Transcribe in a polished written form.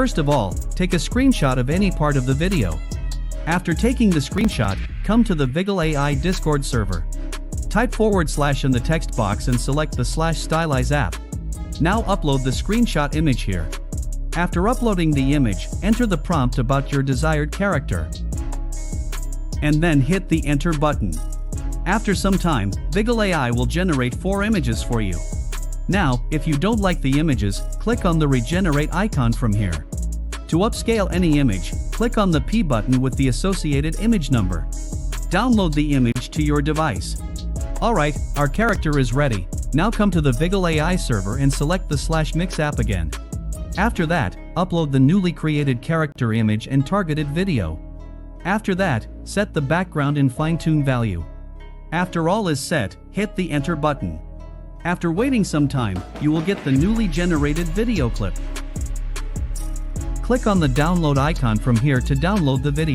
First of all, take a screenshot of any part of the video. After taking the screenshot, come to the Viggle AI Discord server. Type / in the text box and select the /stylize app. Now upload the screenshot image here. After uploading the image, enter the prompt about your desired character. And then hit the enter button. After some time, Viggle AI will generate 4 images for you. Now, if you don't like the images, click on the regenerate icon from here. To upscale any image, click on the P button with the associated image number. Download the image to your device. Alright, our character is ready. Now come to the Viggle AI server and select the /mix app again. After that, upload the newly created character image and targeted video. After that, set the background in fine-tune value. After all is set, hit the enter button. After waiting some time, you will get the newly generated video clip. Click on the download icon from here to download the video.